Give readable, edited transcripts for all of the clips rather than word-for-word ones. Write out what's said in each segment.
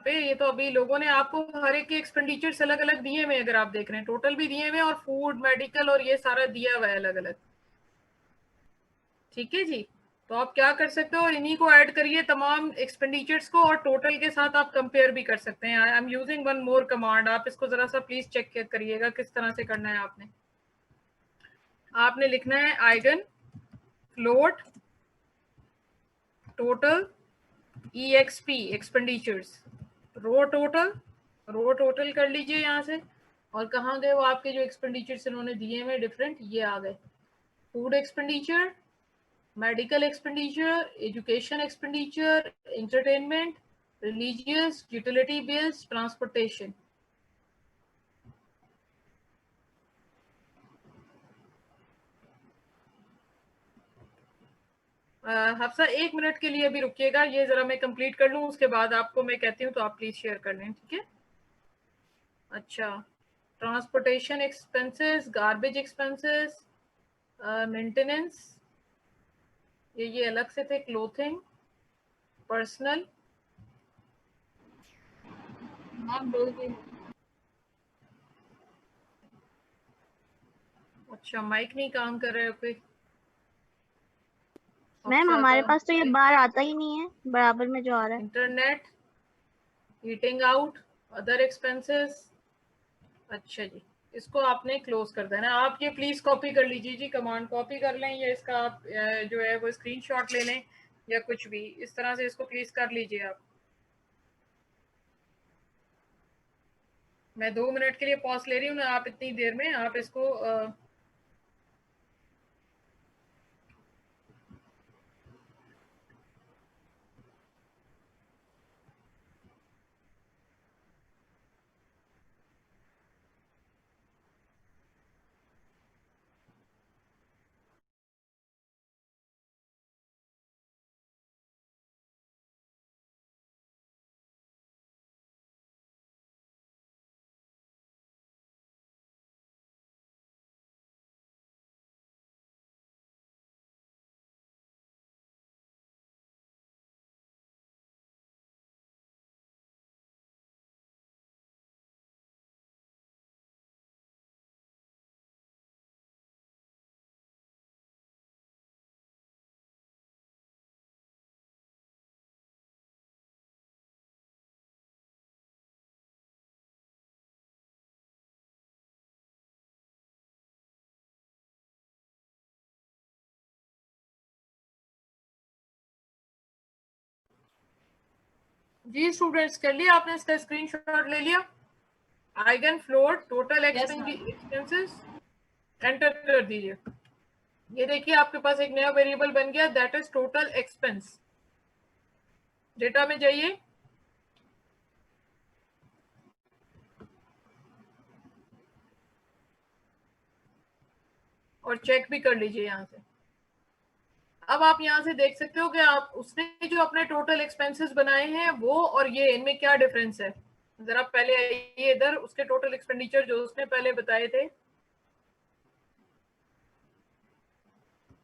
पे, ये तो अभी लोगों ने आपको हर एक के एक्सपेंडिचर्स अलग अलग दिए हुए, अगर आप देख रहे हैं टोटल भी दिए हुए और फूड मेडिकल और ये सारा दिया हुआ है अलग अलग। ठीक है जी। तो आप क्या कर सकते हो, इन्हीं को ऐड करिए तमाम एक्सपेंडिचर्स को और टोटल के साथ आप कंपेयर भी कर सकते हैं। I am using one more command, आप इसको जरा सा प्लीज चेक करिएगा किस तरह से करना है। आपने लिखना है आइगन float total EXP expenditures, row total कर लीजिए यहाँ से। और कहाँ गए वो आपके जो एक्सपेंडिचर्स इन्होंने दिए हुए डिफरेंट, ये आ गए। Food expenditure, medical expenditure, education expenditure, entertainment, religious, utility bills, transportation. Hafsa 1 minute के लिए अभी रुकिएगा, ये जरा मैं कंप्लीट कर लूँ, उसके बाद आपको मैं कहती हूँ तो आप प्लीज शेयर कर लें। ठीक है। अच्छा, transportation expenses, garbage expenses, maintenance, ये अलग से थे। Clothing, personal. मैम बिल्कुल। अच्छा, माइक नहीं काम कर रहे हो कोई? मैम अफसा हमारे का पास तो ये माइक, बार आता ही नहीं है बराबर में जो आ रहा है। Internet, eating out, other expenses. अच्छा जी, इसको आपने क्लोज कर देना। आप ये प्लीज कॉपी कर लीजिए जी, कमांड कॉपी कर लें या इसका आप जो है वो स्क्रीनशॉट ले लें या कुछ भी इस तरह से इसको प्लीज कर लीजिए आप। मैं 2 मिनट के लिए पॉज ले रही हूँ ना, आप इतनी देर में आप इसको जी स्टूडेंट्स कर लिया आपने, इसका स्क्रीनशॉट ले लिया। Eigen float total expenses enter कर दीजिए। ये देखिए आपके पास एक नया वेरिएबल बन गया, that is total expense. Data में जाइए और चेक भी कर लीजिए यहाँ से। अब आप यहाँ से देख सकते हो कि आप उसने जो अपने टोटल एक्सपेंसेस बनाए हैं वो और ये इनमें क्या डिफरेंस है। जरा पहले आइए इधर, उसके टोटल एक्सपेंडिचर जो उसने पहले बताए थे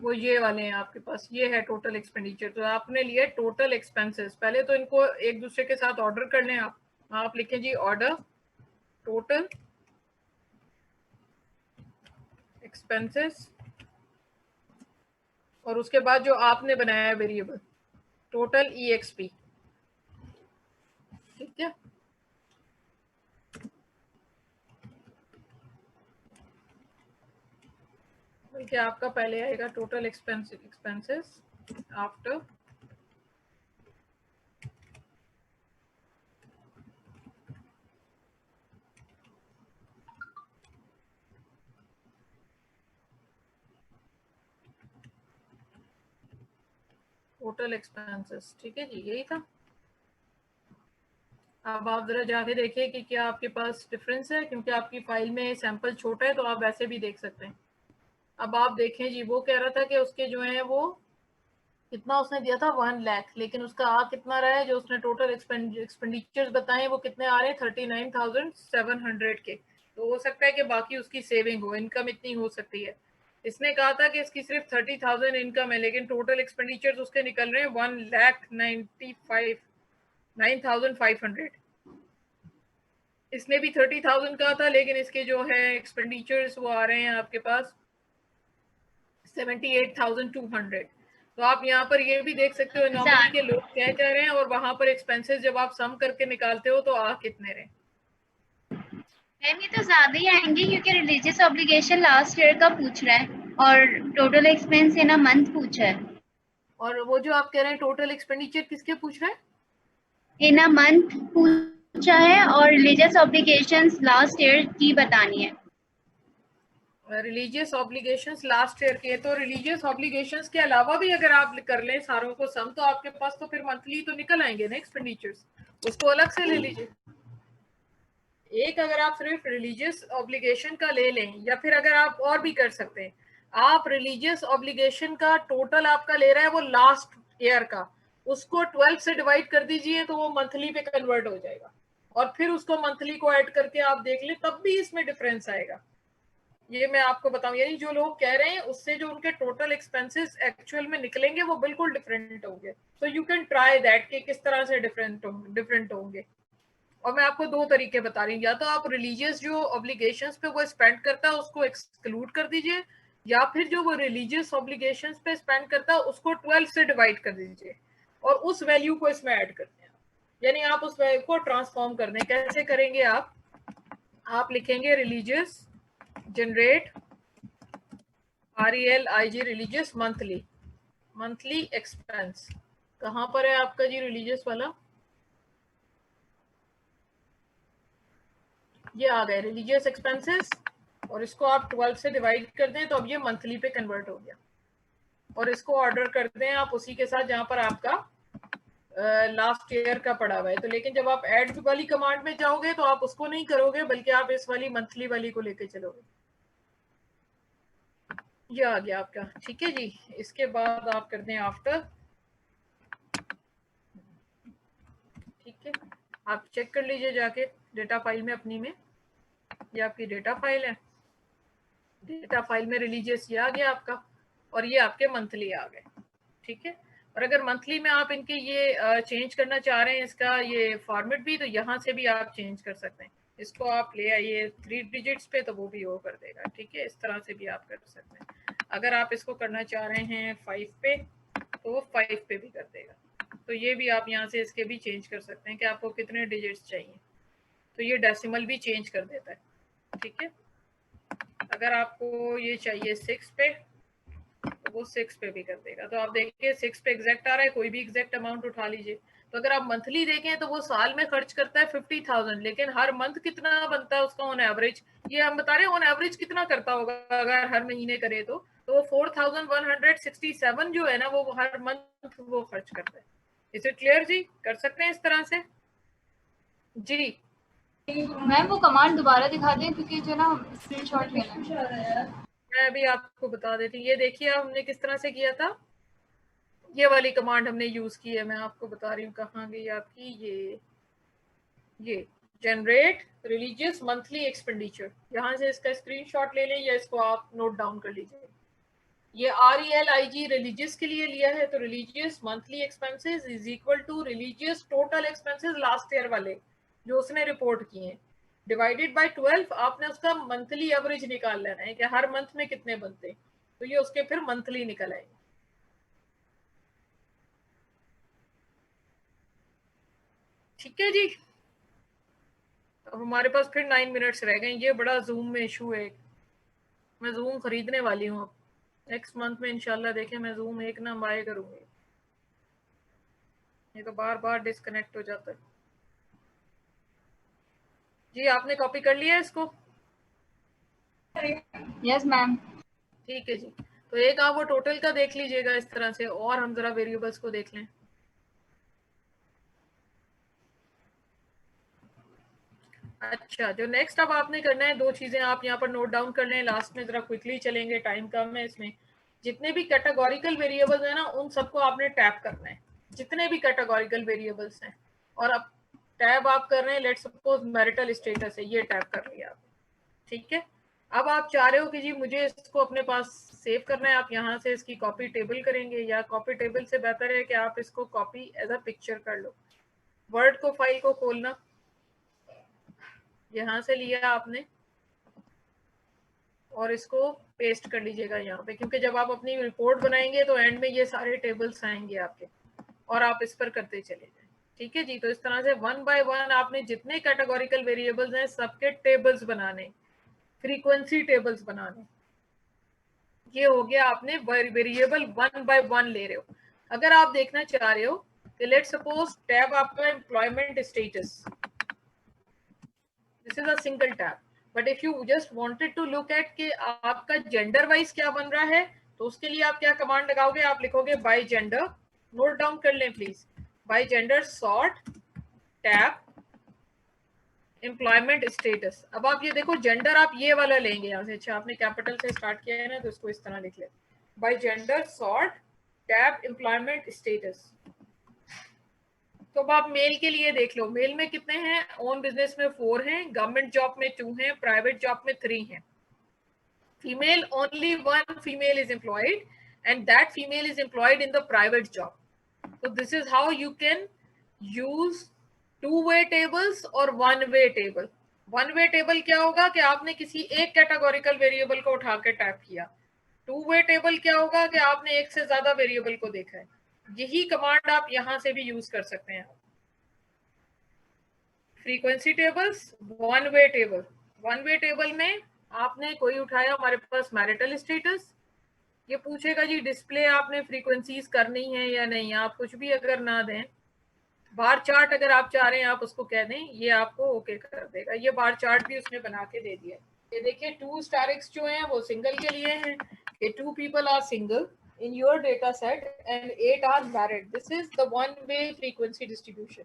वो ये वाले हैं आपके पास। ये है टोटल एक्सपेंडिचर, तो आपने लिए टोटल एक्सपेंसेस। पहले तो इनको एक दूसरे के साथ ऑर्डर कर लें। आप लिखें जी ऑर्डर टोटल एक्सपेंसेस और उसके बाद जो आपने बनाया है वेरिएबल टोटल EXP। ठीक है। बल्कि आपका पहले आएगा total expenses after total expenses. ठीक है जी, यही था। अब आप जरा जाके देखिए कि क्या आपके पास डिफरेंस है, क्योंकि आपकी फाइल में सैंपल छोटा है तो आप वैसे भी देख सकते हैं। अब आप देखें जी, वो कह रहा था कि उसके जो है वो कितना उसने दिया था 1 लाख, लेकिन उसका आ कितना रहा है, जो उसने टोटल एक्सपेंडिचर्स बताए वो कितने आ रहे हैं 39,700 के। तो हो सकता है कि बाकी उसकी सेविंग हो, इनकम इतनी हो सकती है। इसने कहा था कि इसकी सिर्फ 30,000 इनकम है, लेकिन टोटल एक्सपेंडिचर्स उसके निकल रहे हैं 1,95,9,500। इसमें भी 30,000 का था, लेकिन इसके जो है एक्सपेंडिचर्स वो आ रहे हैं आपके पास 78,200। तो आप यहाँ पर ये भी देख सकते हो नॉर्मली के लोग क्या कह रहे हैं, और वहां पर एक्सपेंसेस जब आप सम करके निकालते हो तो आ कितने रहे। मैम ये तो ज्यादा ही आएंगे क्योंकि रिलीजियस ऑब्लिगेशन लास्ट ईयर का पूछ रहा है और total expense in a month पूछा है। और वो जो आप कह रहे हैं टोटल एक्सपेंडिचर किसके पूछ रहे हैं? इन अ मंथ पूछा है और रिलीजियस ऑब्लिगेशंस लास्ट ईयर की बतानी है। रिलीजियस ऑब्लिगेशंस लास्ट ईयर के, तो रिलीजियस ऑब्लिगेशंस के अलावा भी अगर आप कर लें सारों को सम, तो आपके पास तो फिर मंथली तो निकल आएंगे ना एक्सपेंडिचर्स, उसको अलग से ले लीजिए। एक अगर आप सिर्फ रिलीजियस ऑब्लिगेशन का ले लें, या फिर अगर आप और भी कर सकते हैं, आप रिलीजियस ऑब्लिगेशन का टोटल आपका ले रहा है वो लास्ट ईयर का, उसको 12 से डिवाइड कर दीजिए तो वो मंथली पे कन्वर्ट हो जाएगा, और फिर उसको मंथली को ऐड करके आप देख लें, तब भी इसमें डिफरेंस आएगा। ये मैं आपको बताऊं, यानी जो लोग कह रहे हैं उससे जो उनके टोटल एक्सपेंसेस एक्चुअल में निकलेंगे वो बिल्कुल डिफरेंट होंगे। So you can try that कि किस तरह से डिफरेंट होंगे। और मैं आपको दो तरीके बता रही हूँ, या तो आप रिलीजियस जो ऑब्लिगेशंस पे वो स्पेंड करता है उसको एक्सक्लूड कर दीजिए, या फिर जो वो रिलीजियस ऑब्लिगेशंस पे स्पेंड करता है उसको 12 से डिवाइड कर दीजिए और उस वैल्यू को इसमें ऐड करते हैं। यानी आप उस वैल्यू को ट्रांसफॉर्म कर दें। कैसे करेंगे आप लिखेंगे religious generate RELIG religious monthly expense. कहां पर है आपका जी रिलीजियस वाला? ये आ गए रिलीजियस एक्सपेंसेस, और इसको आप 12 से डिवाइड कर दें तो अब ये मंथली पे कन्वर्ट हो गया, और इसको ऑर्डर कर दें आप उसी के साथ जहां पर आपका लास्ट ईयर का पड़ा हुआ है। तो लेकिन जब आप ऐड वाली कमांड में जाओगे तो आप उसको नहीं करोगे, बल्कि आप इस वाली मंथली वाली को लेके चलोगे। ये आ गया आपका, ठीक है जी। इसके बाद आप कर दें आफ्टर, ठीक है। आप चेक कर लीजिए जाके डेटा फाइल में अपनी में, ये आपकी डेटा फाइल है, डेटा फाइल में रिलीजियस ये आ गया आपका, और ये आपके मंथली आ गए, ठीक है। और अगर मंथली में आप इनके ये चेंज करना चाह रहे हैं इसका ये फॉर्मेट भी, तो यहाँ से भी आप चेंज कर सकते हैं। इसको आप ले आइए 3 डिजिट्स पे तो वो भी वो कर देगा, ठीक है। इस तरह से भी आप कर सकते हैं। अगर आप इसको करना चाह रहे हैं 5 पे तो वो 5 पे भी कर देगा। तो ये भी आप यहाँ से इसके भी चेंज कर सकते हैं कि आपको कितने डिजिट्स चाहिए, तो ये डेसिमल भी चेंज कर देता है, ठीक है। अगर आपको ये चाहिए 6 पे तो वो 6 पे भी कर देगा। तो आप देखिए 6 पे एग्जैक्ट आ रहा है, कोई भी एग्जैक्ट अमाउंट उठा लीजिए। तो अगर आप मंथली देखें तो वो साल में खर्च करता है 50,000, लेकिन हर मंथ कितना बनता है उसका ऑन एवरेज, ये हम बता रहे हैं ऑन एवरेज कितना करता होगा अगर हर महीने करे तो वो 4,167 जो है ना वो हर मंथ वो खर्च करता है। इसे क्लियर जी? कर सकते हैं इस तरह से जी। मैम वो कमांड दोबारा दिखा दें क्योंकि जो ना स्क्रीनशॉट लेना है। मैं अभी आपको बता देती हूँ, ये देखिए हमने किस तरह से किया था। ये वाली कमांड हमने यूज की है, मैं आपको बता रही हूँ कहाँ गई आपकी ये जनरेट रिलीजियस मंथली एक्सपेंडिचर। यहाँ से इसका स्क्रीनशॉट ले लें या इसको आप नोट डाउन कर लीजिए। ये RELIG रिलीजियस के लिए लिया है, तो religious monthly expenses is equal to religious total expenses last year वाले जो उसने रिपोर्ट किए हैं डिवाइडेड बाय 12। आपने उसका मंथली एवरेज निकाल लेना है कि हर मंथ में कितने बनते हैं, तो ये उसके फिर मंथली निकल आएंगे, ठीक है जी। अब हमारे पास फिर 9 मिनट्स रह गए। ये बड़ा जूम में इशू है, मैं जूम खरीदने वाली हूँ अब नेक्स्ट मंथ में इंशाल्लाह। देखें मैं जूम एक ना बाय करूंगी, ये तो बार बार डिस्कनेक्ट हो जाता है। जी आपने कॉपी कर लिया इसको? Yes ma'am. ठीक है जी। तो एक आप वो टोटल का देख लीजिएगा इस तरह से, और हम जरा वेरिएबल्स को देख लें। अच्छा, जो नेक्स्ट अब आपने करना है, दो चीजें आप यहाँ पर नोट डाउन कर लें, लास्ट में जरा क्विकली चलेंगे, टाइम कम है इसमें। जितने भी कैटेगोरिकल वेरिएबल्स हैं ना उन सबको आपने टैप करना है, जितने भी कैटेगोरिकल वेरिएबल्स हैं। और अब टैब आप कर रहे हैं, लेट्स सपोज मैरिटल स्टेटस है, ये टैप कर लिया आपने, ठीक है। अब आप चाह रहे हो कि जी मुझे इसको अपने पास सेव करना है, आप यहाँ से इसकी कॉपी टेबल करेंगे, या कॉपी टेबल से बेहतर है कि आप इसको कॉपी एज अ पिक्चर कर लो। वर्ड को फाइल को खोलना, यहाँ से लिया आपने और इसको पेस्ट कर लीजिएगा यहाँ पे, क्योंकि जब आप अपनी रिपोर्ट बनाएंगे तो एंड में ये सारे टेबल्स आएंगे आपके और आप इस पर करते चले जाएं। ठीक है जी। तो इस तरह से वन बाय वन आपने जितने कैटेगोरिकल वेरिएबल्स हैं सबके टेबल्स बनाने, फ्रीक्वेंसी टेबल्स बनाने। ये हो गया, आपने वेरिएबल वन बाय वन ले रहे हो। अगर आप देखना चाह रहे हो कि लेट्स सपोज टैब आपका employment status, this is a single tab, but if you just wanted to look at कि आपका जेंडर वाइज क्या बन रहा है, तो उसके लिए आप क्या कमांड लगाओगे, आप लिखोगे बाय जेंडर, नोट डाउन कर लें please, by gender sort tab employment status. अब आप ये देखो जेंडर आप ये वाला लेंगे यहाँ से, अच्छा आपने कैपिटल से स्टार्ट किया है ना तो इसको इस तरह लिख ले, by gender sort tab employment status. तो अब आप मेल के लिए देख लो, मेल में कितने हैं, ओन बिजनेस में 4 हैं, गवर्नमेंट जॉब में 2 हैं, प्राइवेट जॉब में 3 हैं। Female only 1 female is employed and that female is employed in the private job. तो this is how you can use two way tables और one way table. One way table क्या होगा कि आपने किसी एक कैटेगोरिकल वेरिएबल को उठा के टाइप किया। टू वे टेबल क्या होगा कि आपने एक से ज्यादा वेरिएबल को देखा है। यही कमांड आप यहां से भी यूज कर सकते हैं। Frequency tables, one way table. One way table में आपने कोई उठाया, हमारे पास मैरिटल स्टेटस, ये पूछेगा जी डिस्प्ले आपने फ्रीक्वेंसीज करनी है या नहीं, आप कुछ भी अगर ना दें, बार चार्ट अगर आप चाह रहे हैं आप उसको कह दें, ये आपको ओके कर देगा। ये बार चार्ट भी उसने बना के दे दिया। ये देखिए 2 स्टारिक्स जो हैं वो सिंगल के लिए हैं, कि 2 people are single in your data set and 8 are married. This is the one way frequency distribution.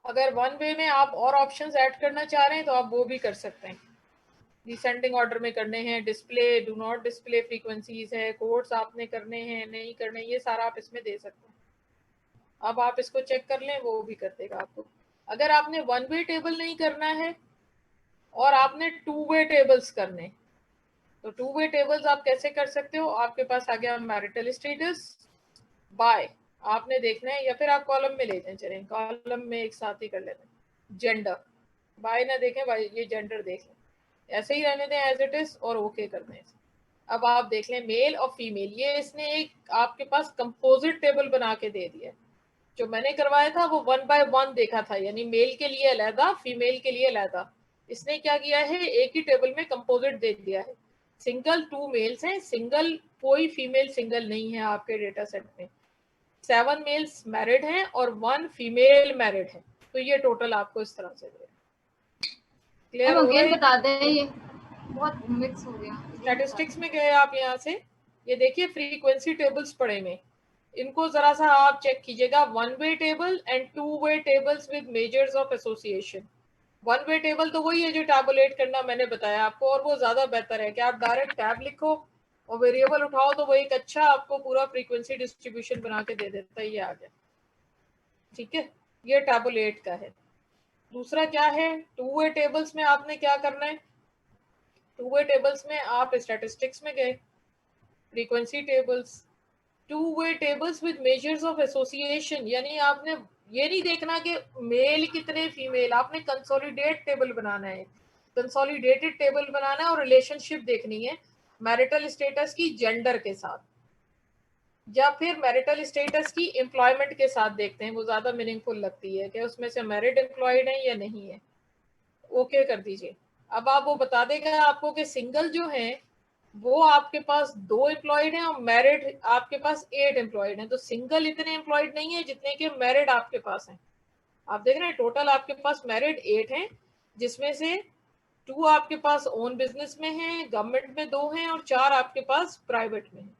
अगर वन वे में आप और ऑप्शंस ऐड करना चाह रहे हैं तो आप वो भी कर सकते हैं, डिसेंडिंग ऑर्डर में करने हैं, display do not display frequencies है, कोड्स आपने करने हैं नहीं करने, ये सारा आप इसमें दे सकते हैं। अब आप इसको चेक कर लें, वो भी कर देगा आपको। अगर आपने वन वे टेबल नहीं करना है और आपने टू वे टेबल्स करने, तो टू वे टेबल्स आप कैसे कर सकते हो, आपके पास आ गया मैरिटल स्टेटस बाय, आपने देखना है, या फिर आप कॉलम में लेते हैं, चलें कॉलम में एक साथ ही कर लेते हैं, जेंडर बाय ना देखें, बाय ये जेंडर देख लें, ऐसे ही रहने दें एज इट इज और ओके कर दें। अब आप देख लें मेल और फीमेल, ये इसने एक आपके पास कंपोजिट टेबल बना के दे दिया है। जो मैंने करवाया था वो 1 बाय 1 देखा था, यानी मेल के लिए अलहदा फीमेल के लिए अलहदा। इसने क्या किया है, एक ही टेबल में कंपोजिट दे दिया है। सिंगल 2 मेल्स हैं, सिंगल कोई फीमेल सिंगल नहीं है आपके डेटा सेट में। 7 मेल्स मैरिड हैं और 1 फीमेल मैरिड है। तो ये टोटल आपको इस तरह से दे। क्लियर हो गया? बता दें, ये बहुत मिक्स हो गया। स्टैटिस्टिक्स में गए आप यहाँ से, ये देखिए फ्रीक्वेंसी टेबल्स पड़े में, इनको जरा सा आप चेक कीजिएगा, one way table and to way tables with measures of association. One way table तो वही है जो टैबुलेट करना मैंने बताया आपको, और वो ज्यादा बेहतर है कि आप डायरेक्ट टैब लिखो और वेरिएबल उठाओ, तो वो एक अच्छा आपको पूरा फ्रीक्वेंसी डिस्ट्रीब्यूशन बना के दे देता है। ये आ गया, ठीक है, ये टैबुलेट का है। दूसरा क्या है, टू वे टेबल्स में आपने क्या करना है, टू वे टेबल्स में आप स्टैटिस्टिक्स में गए, frequency tables, to way tables with measures of association, यानी आपने ये नहीं देखना कि मेल कितने फीमेल, आपने कंसोलिडेट टेबल बनाना है, कंसोलिडेटेड टेबल बनाना है और रिलेशनशिप देखनी है मैरिटल स्टेटस की जेंडर के साथ, या फिर मैरिटल स्टेटस की एम्प्लॉयमेंट के साथ देखते हैं, वो ज्यादा मीनिंगफुल लगती है कि उसमें से मैरिड एम्प्लॉयड है या नहीं है। ओके कर दीजिए। अब आप वो बता देगा आपको कि सिंगल जो है वो आपके पास 2 एम्प्लॉयड हैं और मैरिड आपके पास 8 एम्प्लॉयड हैं। तो सिंगल इतने एम्प्लॉयड नहीं है जितने के मैरिड आपके पास हैं। आप देख रहे हैं टोटल आपके पास मैरिड 8 हैं, जिसमें से 2 आपके पास ओन बिजनेस में हैं, गवर्नमेंट में 2 हैं और 4 आपके पास प्राइवेट में हैं।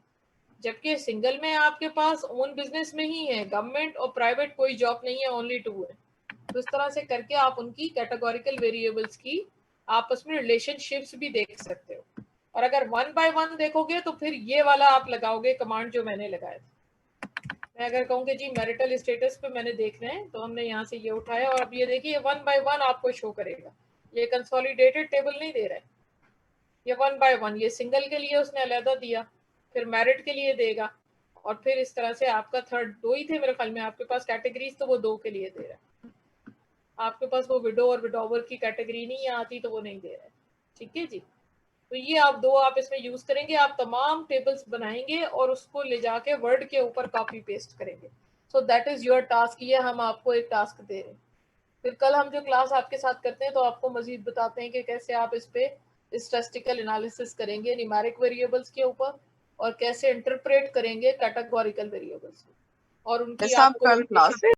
जबकि सिंगल में आपके पास ओन बिजनेस में ही है, गवर्नमेंट और प्राइवेट कोई जॉब नहीं है, ओनली 2 है। तो इस तरह से करके आप उनकी कैटेगोरिकल वेरिएबल्स की आपस में रिलेशनशिप्स भी देख सकते हो। और अगर 1 बाय 1 देखोगे तो फिर ये वाला आप लगाओगे कमांड जो मैंने लगाया था। मैं अगर कहूँगी जी मैरिटल स्टेटस पे मैंने देखना है, तो हमने यहाँ से ये उठाया और अब ये देखिए 1 बाय 1 आपको शो करेगा। ये कंसोलिडेटेड टेबल नहीं दे रहा है, ये 1 बाय 1, ये सिंगल के लिए उसने अलहदा दिया, फिर मैरिड के लिए देगा, और फिर इस तरह से आपका थर्ड 2 ही थे मेरे ख्याल में आपके पास कैटेगरीज, तो वो 2 के लिए दे रहा है। आपके पास वो विडो और विडोवर की कैटेगरी नहीं आती तो वो नहीं दे रहा है। ठीक है जी, तो ये आप इसमें यूज करेंगे। आप तमाम टेबल्स बनाएंगे और उसको ले जाके वर्ड के ऊपर कॉपी पेस्ट करेंगे। So that is your task. ये हम आपको एक टास्क दे रहे हैं। फिर कल हम जो क्लास आपके साथ करते हैं तो आपको मजीद बताते हैं कि कैसे आप इस पे स्टैटिस्टिकल एनालिसिस करेंगे न्यूमेरिक वेरिएबल्स के ऊपर, और कैसे इंटरप्रेट करेंगे कैटेगोरिकल वेरिएबल्स और उनकी आप कल आपको क्लास